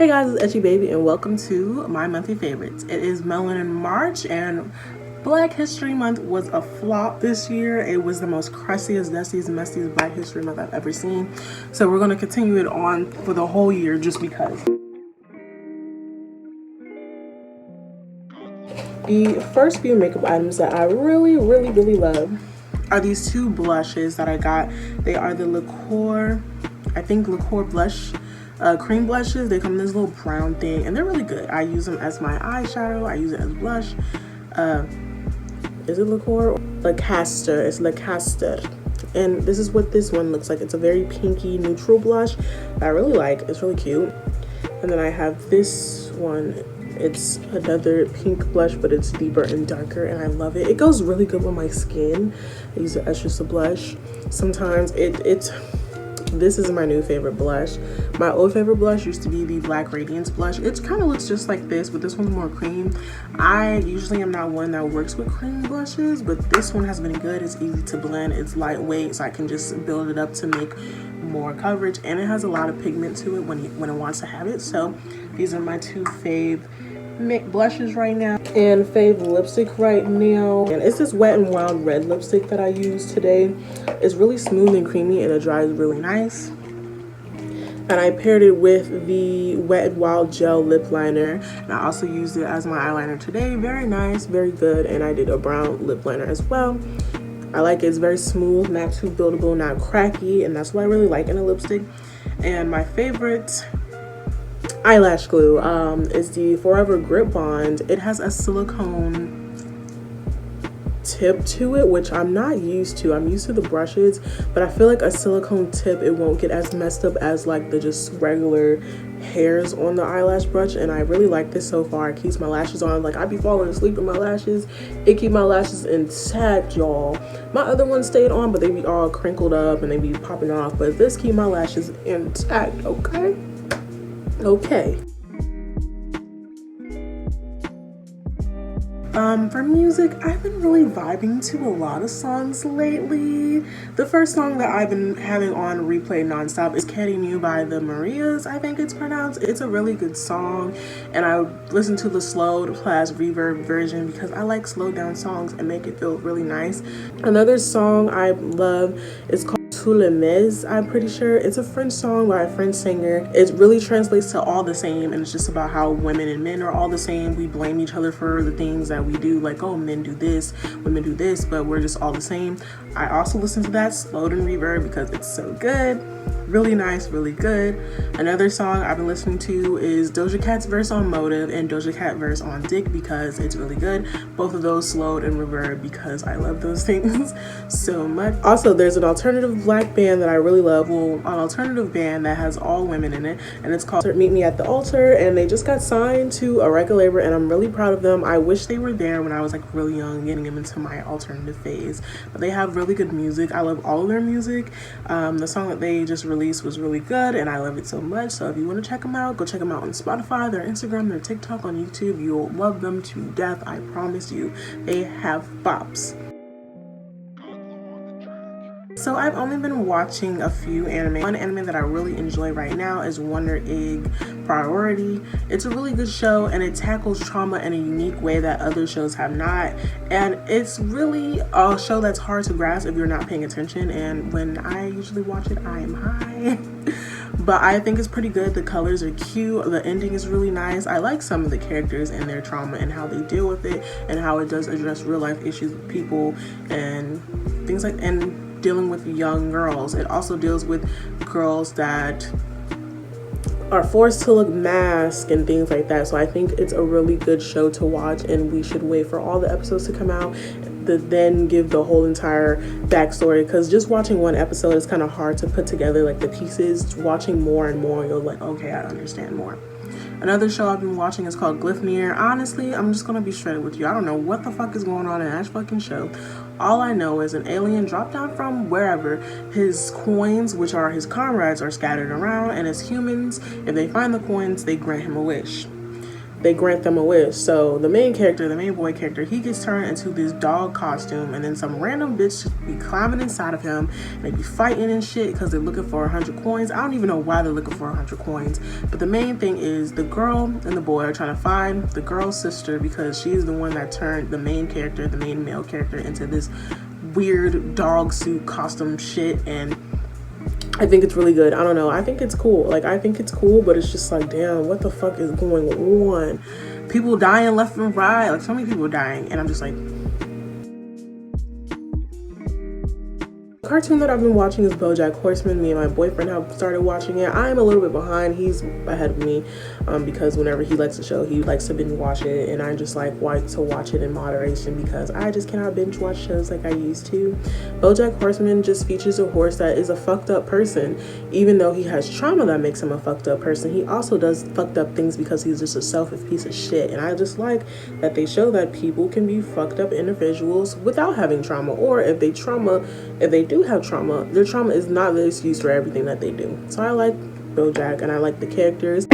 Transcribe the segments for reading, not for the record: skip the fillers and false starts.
Hey guys, it's Etchy Baby and welcome to my monthly favorites. It is Melanin March and Black History Month was a flop this year. It was the most crustiest, dustiest, messiest Black History Month I've ever seen. So we're going to continue it on for the whole year just because. The first few makeup items that I really love are these two blushes that I got. They are the Liqueur blush. Cream blushes. They come in this little brown thing and they're really good. I use them as my eyeshadow. I use it as blush. Is it Liqueur? Lancaster. It's Lancaster. And this is what this one looks like. It's a very pinky neutral blush that I really like. It's really cute. And then I have this one. It's another pink blush, but it's deeper and darker and I love it. It goes really good with my skin. I use it as just a blush. Sometimes this is my new favorite blush. My old favorite blush used to be the Black Radiance blush. It kind of looks just like this, but this one's more cream. I usually am not one that works with cream blushes, but this one has been good. It's easy to blend. It's lightweight, so I can just build it up to make more coverage, and it has a lot of pigment to it when it wants to have it. So these are my two fave blushes right now, and fave lipstick right now, and it's this Wet n Wild red lipstick that I use today. It's really smooth and creamy and it dries really nice, and I paired it with the Wet n Wild gel lip liner, and I also used it as my eyeliner today. Very nice, very good. And I did a brown lip liner as well. I like it. It's very smooth, not too buildable, not cracky, and that's what I really like in a lipstick. And my favorite eyelash glue is the Forever Grip Bond. It has a silicone tip to it, which I'm not used to. I'm used to the brushes, but I feel like a silicone tip, it won't get as messed up as like the just regular hairs on the eyelash brush, and I really like this so far. It keeps my lashes on. Like, I be falling asleep with my lashes. It keep my lashes intact, y'all. My other ones stayed on, but they be all crinkled up and they be popping off, but this keep my lashes intact. Okay. For music, I've been really vibing to a lot of songs lately. The first song that I've been having on replay nonstop is Getting You by the Marias, I think it's pronounced. It's a really good song, and I listen to the slowed plus reverb version because I like slowed down songs and make it feel really nice. Another song I love is called Tous les Mes, I'm pretty sure. It's a French song by a French singer. It really translates to all the same, and it's just about how women and men are all the same. We blame each other for the things that we do, like, oh, men do this, women do this, but we're just all the same. I also listen to that slowed and reverb because it's so good. Really nice, really good. Another song I've been listening to is Doja Cat's verse on Motive and Doja Cat verse on Dick because it's really good. Both of those slowed and reverb because I love those things so much. Also, there's an alternative Black band that I really love. Well, an alternative band that has all women in it, and it's called Meet Me at the Altar, and they just got signed to a record label, and I'm really proud of them. I wish they were there when I was like really young, getting them into my alternative phase, but they have really good music. I love all of their music. The song that they just released was really good and I love it so much. So if you want to check them out, go check them out on Spotify, their Instagram, their TikTok, on YouTube. You'll love them to death, I promise you. They have bops. So I've only been watching a few anime. One anime that I really enjoy right now is Wonderegg Priority. It's a really good show and it tackles trauma in a unique way that other shows have not. And it's really a show that's hard to grasp if you're not paying attention. And when I usually watch it, I am high. But I think it's pretty good. The colors are cute. The ending is really nice. I like some of the characters and their trauma and how they deal with it and how it does address real life issues with people and things like, and dealing with young girls. It also deals with girls that are forced to look masked and things like that. So I think it's a really good show to watch, and we should wait for all the episodes to come out to then give the whole entire backstory, because just watching one episode is kind of hard to put together like the pieces. Watching more and more, you're like, okay, I understand more. Another show I've been watching is called Gliphner. Honestly, I'm just gonna be straight with you. I don't know what the fuck is going on in that fucking show. All I know is an alien dropped down from wherever. His coins, which are his comrades, are scattered around, and as humans, if they find the coins, they grant him a wish. they grant them a wish. So the main character, the main boy character, he gets turned into this dog costume, and then some random bitch just be climbing inside of him, and they be fighting and shit because they're looking for 100 coins. I don't even know why they're looking for 100 coins, but the main thing is the girl and the boy are trying to find the girl's sister because she's the one that turned the main character, the main male character, into this weird dog suit costume shit. And I think it's really good. I don't know. I think it's cool. Like, I think it's cool, but it's just like, damn, what the fuck is going on? People dying left and right. Like, so many people dying. And I'm just like... The cartoon that I've been watching is Bojackhorseman. Me and my boyfriend have started watching it. I'm a little bit behind. He's ahead of me because whenever he likes a show, he likes to binge watch it, and I just like to watch it in moderation because I just cannot binge watch shows like I used to. Bojackhorseman just features a horse that is a fucked up person. Even though he has trauma that makes him a fucked up person, he also does fucked up things because he's just a selfish piece of shit. And I just like that they show that people can be fucked up individuals without having trauma, or if they do have trauma, their trauma is not the excuse for everything that they do. So I like Bojack, and I like the characters.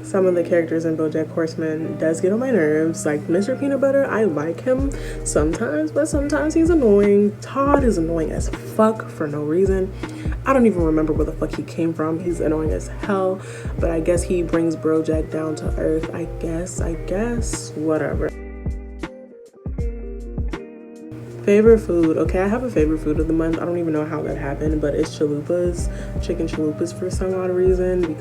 Some of the characters in Bojackhorseman does get on my nerves. Like Mr. Peanut Butter, I like him sometimes, but sometimes he's annoying. Todd is annoying as fuck for no reason. I don't even remember where the fuck he came from. He's annoying as hell, but I guess he brings Bojack down to earth. I guess, whatever. Favorite food. Okay, I have a favorite food of the month. I don't even know how that happened, but it's chalupas, chicken chalupas for some odd reason,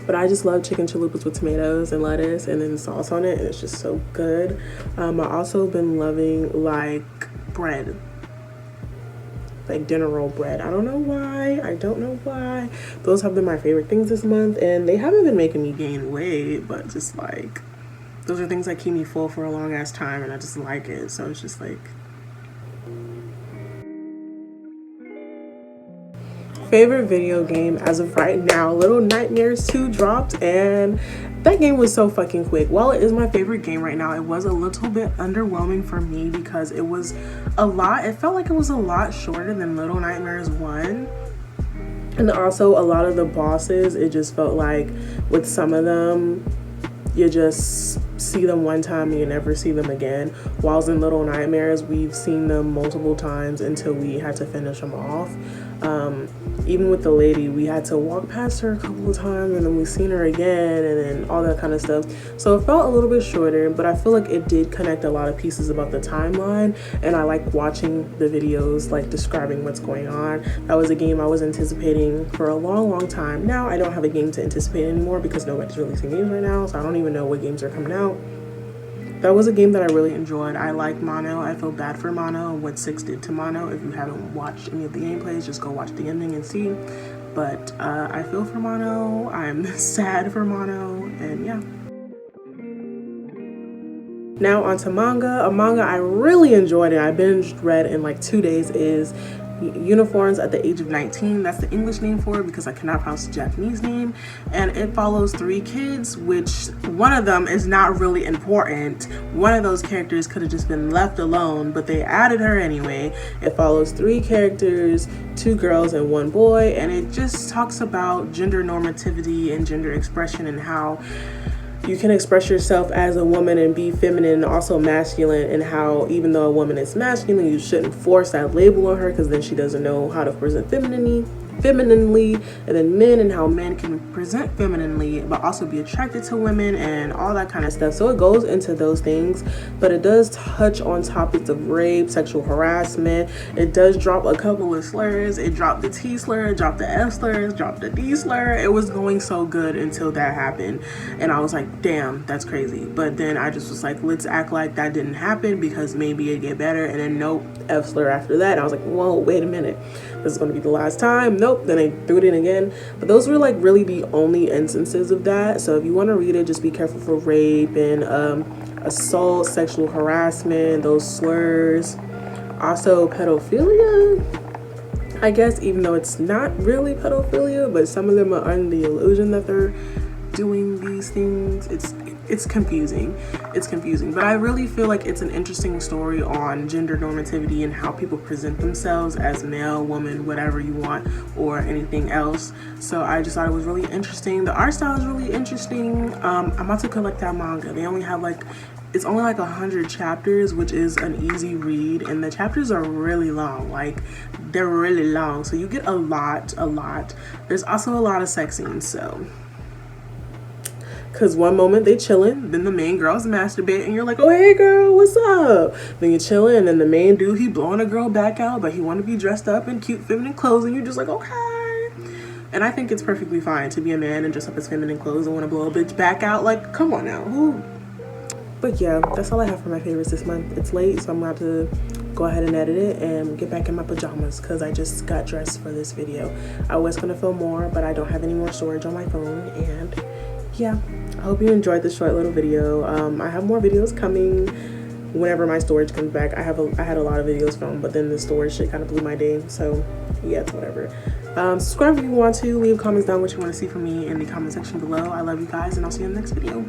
but I just love chicken chalupas with tomatoes and lettuce and then sauce on it, and it's just so good. I also been loving like bread, like dinner roll bread. I don't know why. Those have been my favorite things this month, and they haven't been making me gain weight, but just like, those are things that keep me full for a long ass time, and I just like it. So it's just like... Favorite video game as of right now, Little Nightmares 2 dropped, and that game was so fucking quick. While it is my favorite game right now, it was a little bit underwhelming for me because it was a lot. It felt like it was a lot shorter than Little Nightmares 1. And also a lot of the bosses, it just felt like with some of them, you just see them one time and you never see them again. Whilst in Little Nightmares, we've seen them multiple times until we had to finish them off. Even with the lady, we had to walk past her a couple of times, and then we seen her again, and then all that kind of stuff. So it felt a little bit shorter, but I feel like it did connect a lot of pieces about the timeline, and I like watching the videos like describing what's going on. That was a game I was anticipating for a long time. Now I don't have a game to anticipate anymore because nobody's releasing games right now, so I don't even know what games are coming out. That was a game that I really enjoyed. I like Mono. I feel bad for Mono and what 6 did to Mono. If you haven't watched any of the gameplays, just go watch the ending and see. But I feel for Mono. I'm sad for Mono, and yeah. Now onto manga. A manga I really enjoyed and I binged read in like 2 days is Uniforms at the Age of 19. That's the English name for it because I cannot pronounce the Japanese name. And it follows 3 kids, which one of them is not really important. One of those characters could have just been left alone, but they added her anyway. It follows 3 characters, 2 girls and 1 boy, and it just talks about gender normativity and gender expression and how you can express yourself as a woman and be feminine and also masculine, and how even though a woman is masculine, you shouldn't force that label on her because then she doesn't know how to present femininely, and then men and how men can present femininely but also be attracted to women and all that kind of stuff. So it goes into those things, but it does touch on topics of rape, sexual harassment. It does drop a couple of slurs. It dropped the T slur, it dropped the F slur, it dropped the D slur. It was going so good until that happened, and I was like, damn, that's crazy. But then I just was like, let's act like that didn't happen because maybe it'd get better. And then nope, F slur after that. And I was like, whoa, wait a minute, this is going to be the last time. Nope. Then they threw it in again. But those were like really the only instances of that. So if you want to read it, just be careful for rape and assault, sexual harassment, those slurs. Also pedophilia, I guess, even though it's not really pedophilia, but some of them are under the illusion that they're doing these things. it's confusing. It's confusing, but I really feel like it's an interesting story on gender normativity and how people present themselves as male, woman, whatever you want, or anything else. So I just thought it was really interesting. The art style is really interesting. I'm about to collect that manga. They only have like, it's only like 100 chapters, which is an easy read, and the chapters are really long. Like, they're really long, so you get a lot. There's also a lot of sex scenes, so, because one moment they chilling, then the main girl's masturbating, and you're like, oh hey girl, what's up? Then you're chilling, and then the main dude, he blowing a girl back out, but he want to be dressed up in cute feminine clothes, and you're just like, okay. And I think it's perfectly fine to be a man and dress up as feminine clothes and want to blow a bitch back out. Like, come on now, who? But yeah, that's all I have for my favorites this month. It's late, so I'm about to go ahead and edit it and get back in my pajamas because I just got dressed for this video. I was gonna film more, but I don't have any more storage on my phone. And yeah, I hope you enjoyed this short little video. I have more videos coming whenever my storage comes back. I had a lot of videos filmed, but then the storage shit kind of blew my day. So yeah, it's whatever. Subscribe if you want to. Leave comments down what you want to see from me in the comment section below. I love you guys, and I'll see you in the next video.